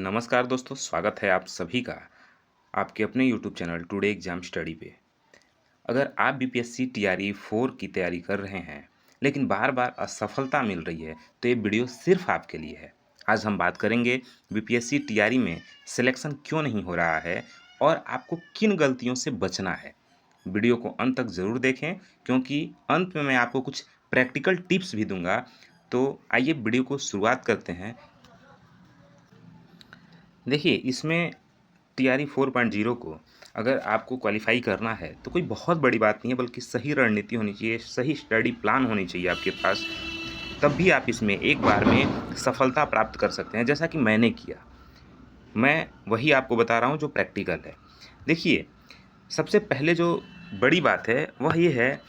नमस्कार दोस्तों, स्वागत है आप सभी का आपके अपने YouTube channel today exam study पे। अगर आप बीपीएससी टीआरई 4 की तैयारी कर रहे हैं लेकिन बार बार असफलता मिल रही है तो ये वीडियो सिर्फ आपके लिए है। आज हम बात करेंगे बीपीएससी टीआरई में सिलेक्शन क्यों नहीं हो रहा है और आपको किन गलतियों से बचना है। वीडियो को अंत तक ज़रूर देखें क्योंकि अंत में मैं आपको कुछ प्रैक्टिकल टिप्स भी दूंगा। तो आइए वीडियो को शुरुआत करते हैं। देखिए, इसमें टीआरई 4.0 को अगर आपको क्वालिफ़ाई करना है तो कोई बहुत बड़ी बात नहीं है, बल्कि सही रणनीति होनी चाहिए, सही स्टडी प्लान होनी चाहिए आपके पास। तब भी आप इसमें एक बार में सफलता प्राप्त कर सकते हैं, जैसा कि मैंने किया। मैं वही आपको बता रहा हूँ जो प्रैक्टिकल है। देखिए, सबसे पहले जो बड़ी बात है वह ये है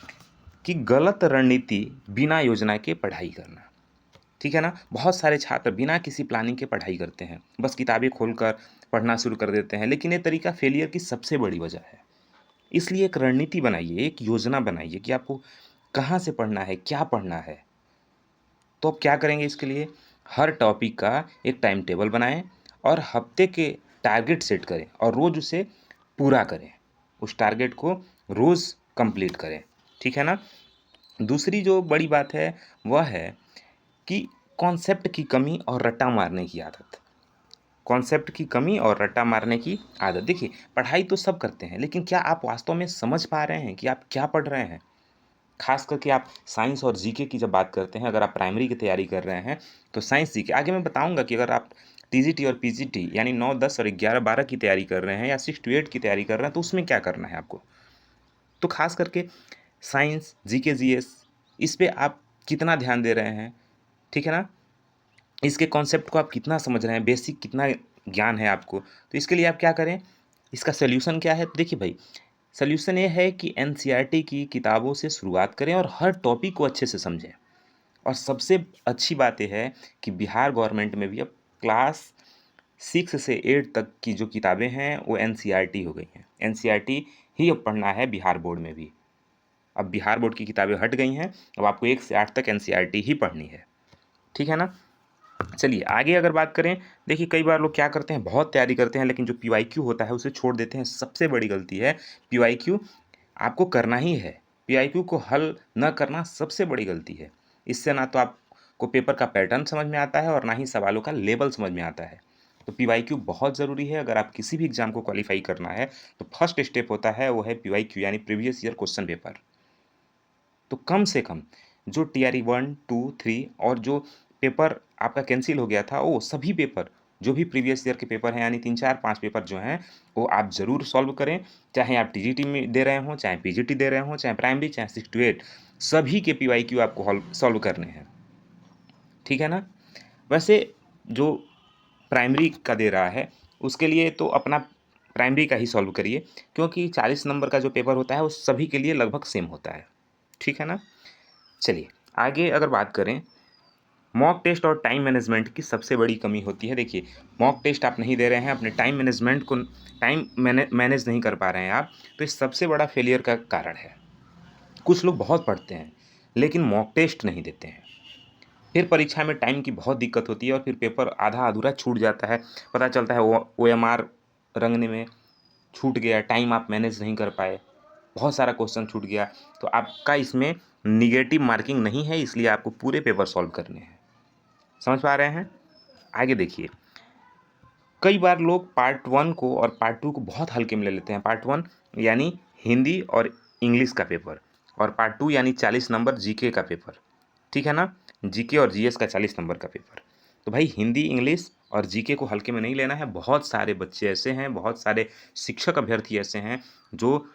कि गलत रणनीति बिना योजना के पढ़ाई करना। ठीक है ना? बहुत सारे छात्र बिना किसी प्लानिंग के पढ़ाई करते हैं, बस किताबें खोलकर पढ़ना शुरू कर देते हैं, लेकिन ये तरीका फेलियर की सबसे बड़ी वजह है। इसलिए एक रणनीति बनाइए, एक योजना बनाइए कि आपको कहाँ से पढ़ना है, क्या पढ़ना है। तो आप क्या करेंगे इसके लिए? हर टॉपिक का एक टाइम टेबल बनाएँ और हफ्ते के टारगेट सेट करें और रोज़ उसे पूरा करें। उस टारगेट को रोज़ कंप्लीट करें, ठीक है ना? दूसरी जो बड़ी बात है, वह है कि कॉन्सेप्ट की कमी और रट्टा मारने की आदत। कॉन्सेप्ट की कमी और रट्टा मारने की आदत। देखिए, पढ़ाई तो सब करते हैं, लेकिन क्या आप वास्तव में समझ पा रहे हैं कि आप क्या पढ़ रहे हैं? खास करके आप साइंस और जीके की जब बात करते हैं, अगर आप प्राइमरी की तैयारी कर रहे हैं, तो साइंस जीके आगे मैं बताऊँगा कि अगर आप टीजीटी और पीजीटी यानी 9, 10 और 11, 12 की तैयारी कर रहे हैं या 6 to 8 की तैयारी कर रहे हैं, तो उसमें क्या करना है आपको? तो खास करके साइंस, जीके, जीएस, इस पे आप कितना ध्यान दे रहे हैं? ठीक है ना? इसके कॉन्सेप्ट को आप कितना समझ रहे हैं, बेसिक कितना ज्ञान है आपको। तो इसके लिए आप क्या करें, इसका सॉल्यूशन क्या है? तो देखिए भाई, सॉल्यूशन ये है कि एनसीईआरटी की किताबों से शुरुआत करें और हर टॉपिक को अच्छे से समझें। और सबसे अच्छी बात ये है कि बिहार गवर्नमेंट में भी अब क्लास 6 से 8 तक की जो किताबें हैं वो एनसीईआरटी हो गई हैं। एनसीईआरटी ही अब पढ़ना है बिहार बोर्ड में भी। अब बिहार बोर्ड की किताबें हट गई हैं, अब आपको 1 से 8 तक एनसीईआरटी ही पढ़नी है। ठीक है ना? चलिए आगे अगर बात करें, देखिए कई बार लोग क्या करते हैं, बहुत तैयारी करते हैं लेकिन जो पीवाईक्यू होता है उसे छोड़ देते हैं। सबसे बड़ी गलती है पीवाईक्यू आपको करना ही है। पीवाईक्यू को हल न करना सबसे बड़ी गलती है। इससे ना तो आपको पेपर का पैटर्न समझ में आता है और ना ही सवालों का लेवल समझ में आता है। तो पीवाईक्यू बहुत ज़रूरी है। अगर आप किसी भी एग्जाम को क्वालिफाई करना है तो फर्स्ट स्टेप होता है वो है पीवाईक्यू यानी प्रीवियस ईयर क्वेश्चन पेपर। तो कम से कम जो टीआरई 1, 2, 3 और जो पेपर आपका कैंसिल हो गया था, वो सभी पेपर जो भी प्रीवियस ईयर के पेपर हैं यानी 3, 4, 5 पेपर जो हैं वो आप ज़रूर सॉल्व करें। चाहे आप टीजीटी में दे रहे हों, चाहे पीजीटी दे रहे हों, चाहे प्राइमरी, चाहे 6 to 8, सभी के पीवाईक्यू आपको सॉल्व करने हैं। ठीक है ना? वैसे जो प्राइमरी का दे रहा है उसके लिए तो अपना प्राइमरी का ही सॉल्व करिए, क्योंकि 40 नंबर का जो पेपर होता है वो सभी के लिए लगभग सेम होता है। ठीक है ना? चलिए आगे अगर बात करें, मॉक टेस्ट और टाइम मैनेजमेंट की सबसे बड़ी कमी होती है। देखिए, मॉक टेस्ट आप नहीं दे रहे हैं, अपने टाइम मैनेजमेंट को टाइम मैनेज नहीं कर पा रहे हैं आप, तो ये सबसे बड़ा फेलियर का कारण है। कुछ लोग बहुत पढ़ते हैं लेकिन मॉक टेस्ट नहीं देते हैं, फिर परीक्षा में टाइम की बहुत दिक्कत होती है और फिर पेपर आधा अधूरा छूट जाता है। पता चलता है ओएमआर रंगने में छूट गया, टाइम आप मैनेज नहीं कर पाए, बहुत सारा क्वेश्चन छूट गया। तो आपका इसमें निगेटिव मार्किंग नहीं है, इसलिए आपको पूरे पेपर सॉल्व करने हैं। समझ पा रहे हैं? आगे देखिए, कई बार लोग पार्ट 1 को और पार्ट 2 को बहुत हल्के में ले लेते हैं। पार्ट 1 यानी हिंदी और इंग्लिश का पेपर, और पार्ट 2 यानी 40 नंबर जीके का पेपर। ठीक है ना? जीके और जीएस का 40 नंबर का पेपर। तो भाई हिंदी, इंग्लिश और जीके को हल्के में नहीं लेना है। बहुत सारे बच्चे ऐसे हैं, बहुत सारे शिक्षक अभ्यर्थी ऐसे हैं जो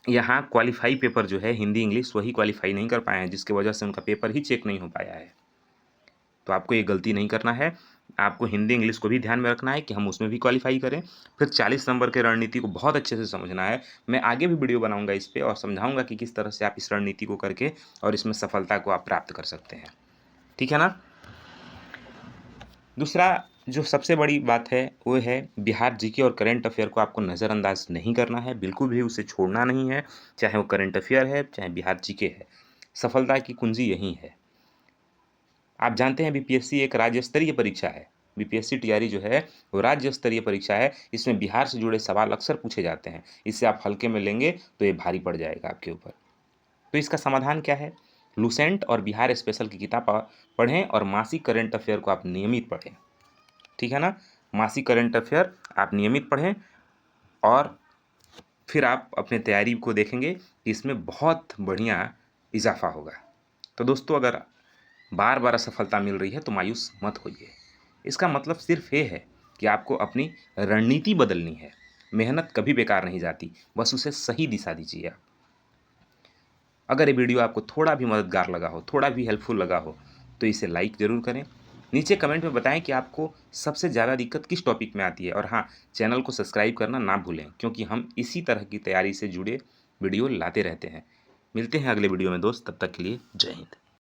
यहाँ क्वालिफाई पेपर जो है हिंदी, इंग्लिश वही क्वालिफाई नहीं कर पाए हैं, जिसकी वजह से उनका पेपर ही चेक नहीं हो पाया है। तो आपको ये गलती नहीं करना है। आपको हिंदी, इंग्लिश को भी ध्यान में रखना है कि हम उसमें भी क्वालिफाई करें। फिर 40 नंबर के रणनीति को बहुत अच्छे से समझना है। मैं आगे भी वीडियो बनाऊंगा इस पे और समझाऊंगा कि किस तरह से आप इस रणनीति को करके और इसमें सफलता को आप प्राप्त कर सकते हैं। ठीक है ना? दूसरा जो सबसे बड़ी बात है वो है बिहार जीके और करंट अफेयर को आपको नज़रअंदाज नहीं करना है, बिल्कुल भी उसे छोड़ना नहीं है। चाहे वो करंट अफेयर है, चाहे बिहार जीके है, सफलता की कुंजी यही है। आप जानते हैं बीपीएससी एक राज्य स्तरीय परीक्षा है। बीपीएससी टीआरई जो है वो राज्य स्तरीय परीक्षा है। इसमें बिहार से जुड़े सवाल अक्सर पूछे जाते हैं। इससे आप हल्के में लेंगे तो ये भारी पड़ जाएगा आपके ऊपर। तो इसका समाधान क्या है? लुसेंट और बिहार स्पेशल की किताब पढ़ें और मासिक करंट अफेयर को आप नियमित पढ़ें। ठीक है ना? मासिक करंट अफेयर आप नियमित पढ़ें और फिर आप अपने तैयारी को देखेंगे कि इसमें बहुत बढ़िया इजाफा होगा। तो दोस्तों, अगर बार बार असफलता मिल रही है तो मायूस मत होइए। इसका मतलब सिर्फ ये है कि आपको अपनी रणनीति बदलनी है। मेहनत कभी बेकार नहीं जाती, बस उसे सही दिशा दीजिए आप। अगर ये वीडियो आपको थोड़ा भी मददगार लगा हो, थोड़ा भी हेल्पफुल लगा हो, तो इसे लाइक ज़रूर करें। नीचे कमेंट में बताएं कि आपको सबसे ज़्यादा दिक्कत किस टॉपिक में आती है। और हाँ, चैनल को सब्सक्राइब करना ना भूलें, क्योंकि हम इसी तरह की तैयारी से जुड़े वीडियो लाते रहते हैं। मिलते हैं अगले वीडियो में दोस्त, तब तक के लिए जय हिंद।